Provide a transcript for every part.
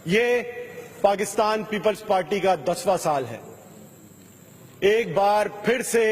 ये Pakistan peoples party का 10वां साल है। एक बार फिर से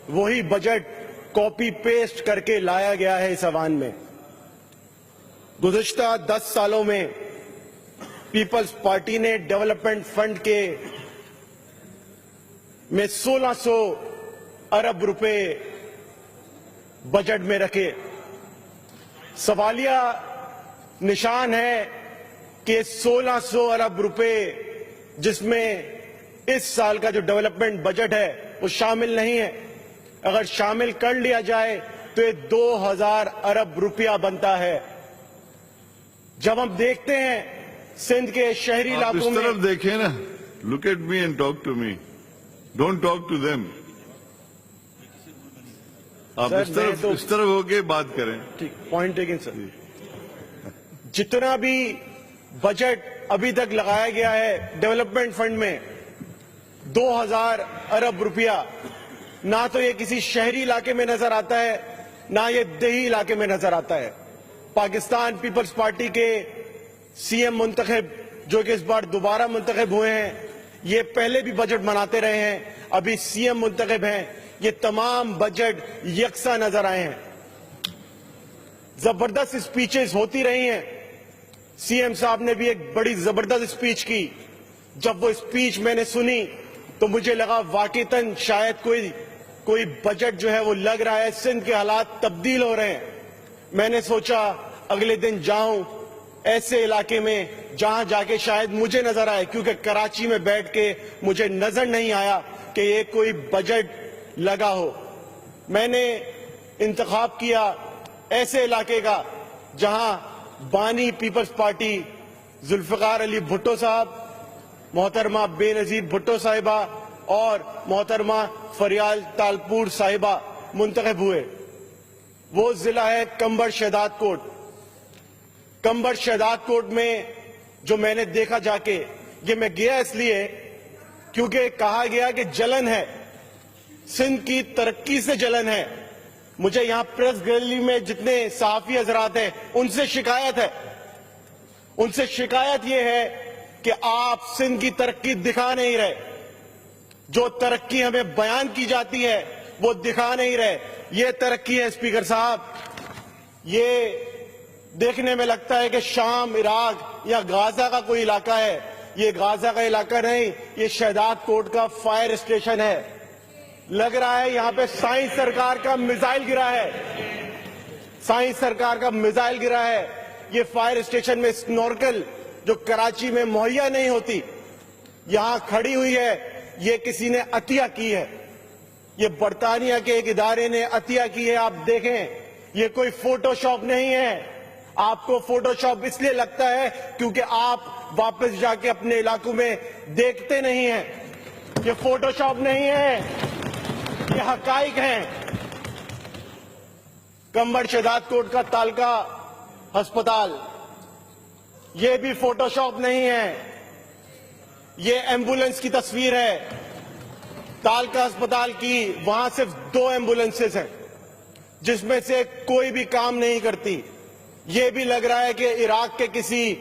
वही बजट कॉपी पेस्ट करके लाया गया है इस ऐवान में। गुज़िश्ता 10 सालों में पीपल्स पार्टी ने डेवलपमेंट फंड के में 1600 अरब रुपए बजट में रखे। सवालिया निशान है कि 1600 अरब रुपए जिसमें इस साल का जो डेवलपमेंट बजट है वो शामिल नहीं है। अगर शामिल कर लिया जाए तो ये 2000 अरब रुपया बनता है। जब हम देखते हैं सिंध के शहरी इलाकों में, इस तरफ देखें ना, look at me and talk to me, don't talk to them. आप इस तरफ होके बात करें। ठीक, पॉइंट टेकन सर। जितना भी बजट अभी तक लगाया गया है डेवलपमेंट फंड में 2000 अरब रुपया, ना तो ये किसी शहरी इलाके में नजर आता है, ना ये देही इलाके में नजर आता है। पाकिस्तान पीपल्स पार्टी के सीएम मुंतखब, जो कि इस बार दोबारा मुंतखब हुए हैं, ये पहले भी बजट बनाते रहे हैं, अभी सीएम मुंतखब हैं, ये तमाम बजट यकसा नजर आए हैं। जबरदस्त स्पीचेस होती रही हैं। सीएम साहब ने भी एक बड़ी जबरदस्त स्पीच की। जब वो स्पीच मैंने सुनी तो मुझे लगा वाकईतन शायद कोई बजट जो है वो लग रहा है, सिंध के हालात तब्दील हो रहे हैं। मैंने सोचा अगले दिन जाऊं ऐसे इलाके में जहां जाके शायद मुझे नजर आए, क्योंकि कराची में बैठ के मुझे नजर नहीं आया कि ये कोई बजट लगा हो। मैंने इंतखाब किया ऐसे इलाके का जहां बानी पीपल्स पार्टी जुल्फिकार अली भुट्टो साहब, मोहतरमा बेनजीर भुट्टो साहिबा और मोहतरमा फरियाल तालपुर साहिबा मुंतखब हुए। वो जिला है कंबर शहदाद कोट। कंबर शहदाद कोट में जो मैंने देखा जाके, ये मैं गया इसलिए क्योंकि कहा गया कि जलन है, सिंध की तरक्की से जलन है। मुझे यहां प्रेस गैलरी में जितने सहाफी हजरात हैं उनसे शिकायत है। उनसे शिकायत यह है कि आप सिंध की तरक्की दिखा नहीं रहे। जो तरक्की हमें बयान की जाती है वो दिखा नहीं रहे। ये तरक्की है स्पीकर साहब, ये देखने में लगता है कि शाम, इराक या गाजा का कोई इलाका है। ये गाजा का इलाका नहीं, ये शहदाद कोट का फायर स्टेशन है। लग रहा है यहां पे साइंस सरकार का मिसाइल गिरा है। साइंस सरकार का मिसाइल गिरा है। ये फायर स्टेशन में स्नॉर्कल जो कराची में मुहैया नहीं होती, यहां खड़ी हुई है। ये किसी ने अतिया की है। ये बरतानिया के एक इदारे ने अतिया की है। आप देखें, ये कोई फोटोशॉप नहीं है। आपको फोटोशॉप इसलिए लगता है क्योंकि आप वापस जाके अपने इलाकों में देखते नहीं हैं। ये फोटोशॉप नहीं है, ये हकाइक हैं। कंबर शहदाद कोट का तालका अस्पताल, ये भी फोटोशॉप नहीं है। ये एम्बुलेंस की तस्वीर है तालका अस्पताल की। वहां सिर्फ 2 एम्बुलेंसेस हैं जिसमें से कोई भी काम नहीं करती। ये भी लग रहा है कि इराक के किसी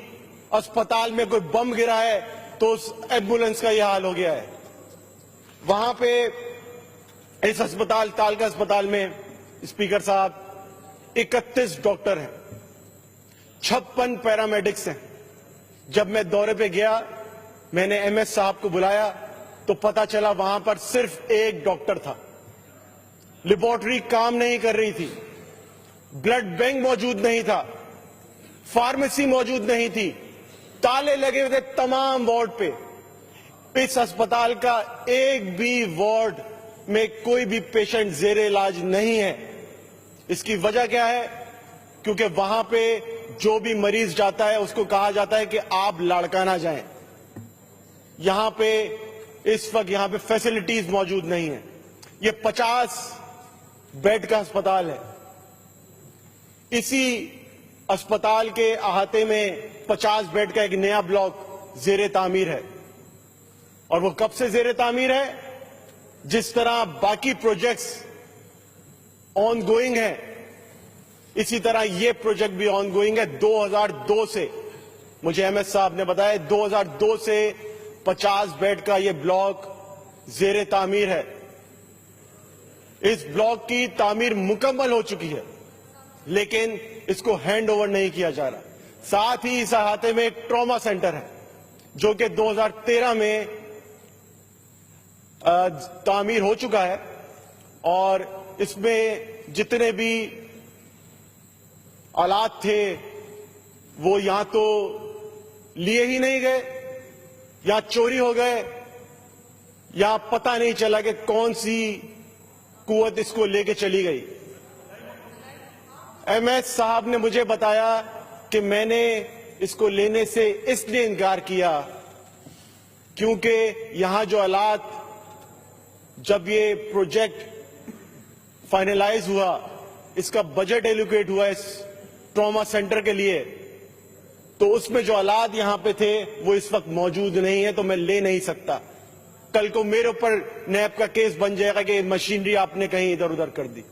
अस्पताल में कोई बम गिरा है तो उस एम्बुलेंस का यह हाल हो गया है। वहां पे इस अस्पताल, तालका अस्पताल में स्पीकर साहब 31 डॉक्टर हैं, 56 पैरामेडिक्स हैं। जब मैं दौरे पे गया, मैंने एमएस साहब को बुलाया तो पता चला वहां पर सिर्फ एक डॉक्टर था। लेबोरेटरी काम नहीं कर रही थी, ब्लड बैंक मौजूद नहीं था, फार्मेसी मौजूद नहीं थी, ताले लगे हुए थे तमाम वार्ड पे। इस अस्पताल का एक भी वार्ड में कोई भी पेशेंट जेरे इलाज नहीं है। इसकी वजह क्या है? क्योंकि वहां पे जो भी मरीज जाता है उसको कहा जाता है कि आप लाड़काना जाएं। यहां पे इस वक्त यहां पे फैसिलिटीज मौजूद नहीं है। ये 50 बेड का अस्पताल है। इसी अस्पताल के अहाते में 50 बेड का एक नया ब्लॉक जेरे तामीर है। और वो कब से जेरे तामीर है? जिस तरह बाकी प्रोजेक्ट्स ऑन गोइंग है, इसी तरह ये प्रोजेक्ट भी ऑन गोइंग है। 2002 से मुझे एमएस साहब ने बताया 2002 से 50 बेड का ये ब्लॉक जेरे तामीर है। इस ब्लॉक की तामीर मुकम्मल हो चुकी है, लेकिन इसको हैंड ओवर नहीं किया जा रहा। साथ ही इस अहाते में एक ट्रॉमा सेंटर है जो कि 2013 में तामीर हो चुका है और इसमें जितने भी आलात थे वो या तो लिए ही नहीं गए या चोरी हो गए या पता नहीं चला कि कौन सी कुव्वत इसको लेके चली गई। एमएस साहब ने मुझे बताया कि मैंने इसको लेने से इसलिए इनकार किया क्योंकि यहां जो हालात, जब ये प्रोजेक्ट फाइनलाइज हुआ, इसका बजट एलोकेट हुआ इस ट्रॉमा सेंटर के लिए, तो उसमें जो हालात यहां पे थे वो इस वक्त मौजूद नहीं है, तो मैं ले नहीं सकता। कल को मेरे ऊपर नैब का केस बन जाएगा कि मशीनरी आपने कहीं इधर उधर कर दी।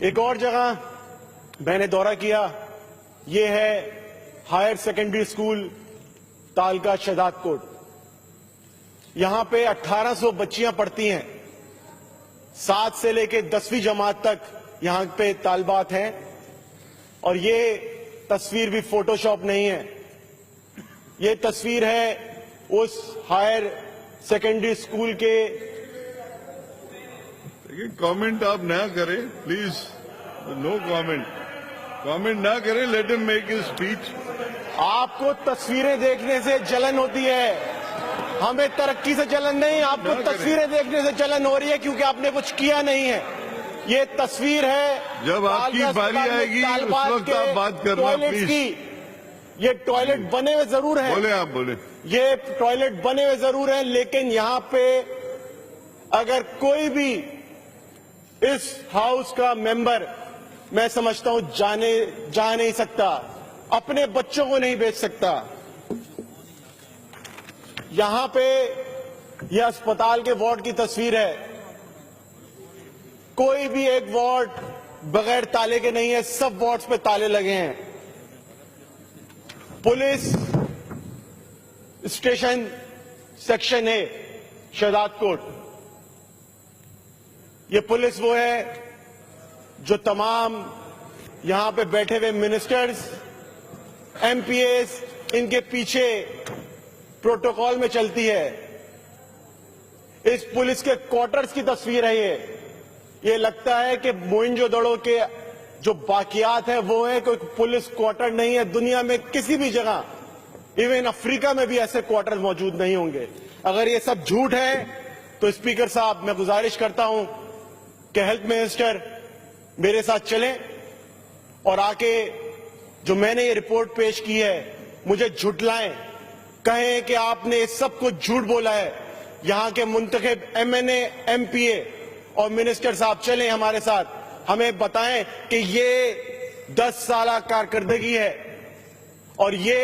एक और जगह मैंने दौरा किया, यह है higher secondary school तालका Shahdad coat. यहां पे 1800 बच्चियां पढ़ती हैं, 7 से लेकर 10वीं जमात तक यहां पे तालबात हैं। और ये तस्वीर भी फोटोशॉप नहीं है, ये तस्वीर है उस हायर सेकेंडरी स्कूल के। कमेंट आप ना करें प्लीज, नो कमेंट, कमेंट ना करें, let him make his speech. आपको तस्वीरें देखने से जलन होती है, हमें तरक्की से जलन नहीं। आपको तस्वीरें देखने से जलन हो रही है क्योंकि आपने कुछ किया नहीं है। ये तस्वीर है, जब आपकी बारी आएगी उस वक्त आप बात करना प्लीज। ये टॉयलेट बने हुए जरूर हैं, बोले आप बोले, ये टॉयलेट बने हुए जरूर हैं, लेकिन यहां पे अगर कोई भी इस हाउस का मेंबर, मैं समझता हूं, जा नहीं सकता, अपने बच्चों को नहीं भेज सकता। यहां पे यह अस्पताल के वार्ड की तस्वीर है, कोई भी एक वार्ड बगैर ताले के नहीं है, सब वार्ड्स पे ताले लगे हैं। पुलिस स्टेशन सेक्शन है शहदाद कोट, ये पुलिस वो है जो तमाम यहां पे बैठे हुए मिनिस्टर्स, एमपीएस, इनके पीछे प्रोटोकॉल में चलती है। इस पुलिस के क्वार्टर्स की तस्वीर है ये लगता है कि मोइंजोदड़ो के जो बाकियात है वो है, कोई पुलिस क्वार्टर नहीं है। दुनिया में किसी भी जगह, इवन अफ्रीका में भी ऐसे क्वार्टर मौजूद नहीं होंगे। अगर ये सब झूठ है तो स्पीकर साहब, मैं गुजारिश करता हूं कि हेल्थ मिनिस्टर मेरे साथ चलें और आके जो मैंने ये रिपोर्ट पेश की है मुझे झुटलाएं, कहें कि आपने इस सब कुछ झूठ बोला है। यहां के मुंतखब एमएनए, एमपीए और मिनिस्टर साहब चलें हमारे साथ, हमें बताएं कि ये 10 साल कारकर्दगी है और ये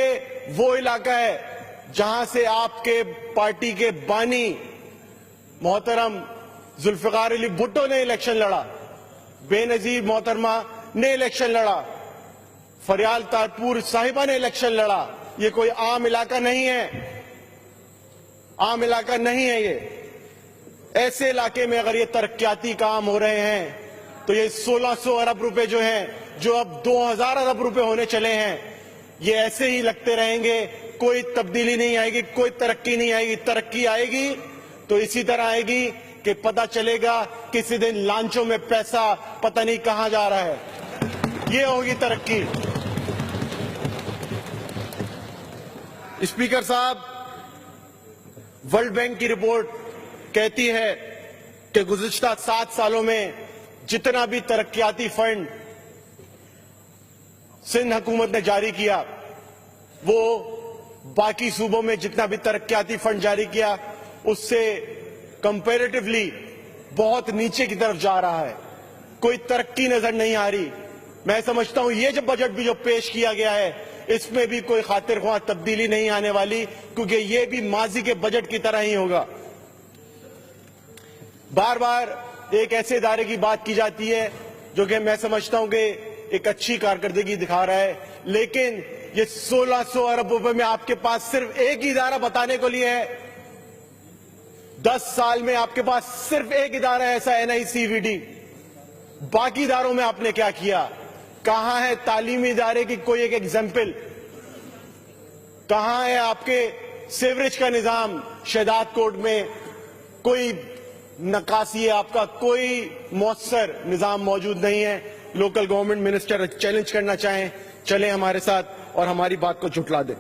वो इलाका है जहां से आपके पार्टी के बानी मोहतरम जुल्फिकार अली भुट्टो ने इलेक्शन लड़ा, बेनजीर मोहतरमा ने इलेक्शन लड़ा, फरियाल तारपुर साहिबा ने इलेक्शन लड़ा। ये कोई आम इलाका नहीं है, आम इलाका नहीं है ये। ऐसे इलाके में अगर ये तरक्याती काम हो रहे हैं तो ये 1600 अरब रुपए जो हैं, जो अब 2000 अरब रुपए होने चले हैं, ये ऐसे ही लगते रहेंगे, कोई तब्दीली नहीं आएगी, कोई तरक्की नहीं आएगी। तरक्की आएगी तो इसी तरह आएगी कि पता चलेगा किसी दिन लांचों में पैसा पता नहीं कहां जा रहा है, ये होगी तरक्की। स्पीकर साहब, वर्ल्ड बैंक की रिपोर्ट कहती है कि गुज़िश्ता 7 सालों में जितना भी तरक्याती फंड सिंध हुकूमत ने जारी किया, वो बाकी सूबों में जितना भी तरक्याती फंड जारी किया उससे कंपैरेटिवली बहुत नीचे की तरफ जा रहा है। कोई तरक्की नजर नहीं आ रही। मैं समझता हूं ये जो बजट भी जो पेश किया गया है इसमें भी कोई खातिर ख्वाह तब्दीली नहीं आने वाली, क्योंकि ये भी माजी के बजट की तरह ही होगा। बार बार एक ऐसे इदारे की बात की जाती है जो कि मैं समझता हूं कि एक अच्छी कारकर्दगी दिखा रहा है, लेकिन ये 1600 अरब रुपए में आपके पास सिर्फ एक ही इदारा बताने को लिए है। 10 साल में आपके पास सिर्फ एक इदारा है ऐसा, NICVD। बाकी इदारों में आपने क्या किया? कहां है तालीमी इदारे की कोई एक एग्जाम्पल? कहां है आपके सेवरेज का निजाम? शहदाद कोर्ट में कोई नकासी है, आपका कोई मौसर निजाम मौजूद नहीं है। लोकल गवर्नमेंट मिनिस्टर चैलेंज करना चाहें, चलें हमारे साथ और हमारी बात को झुठला दें।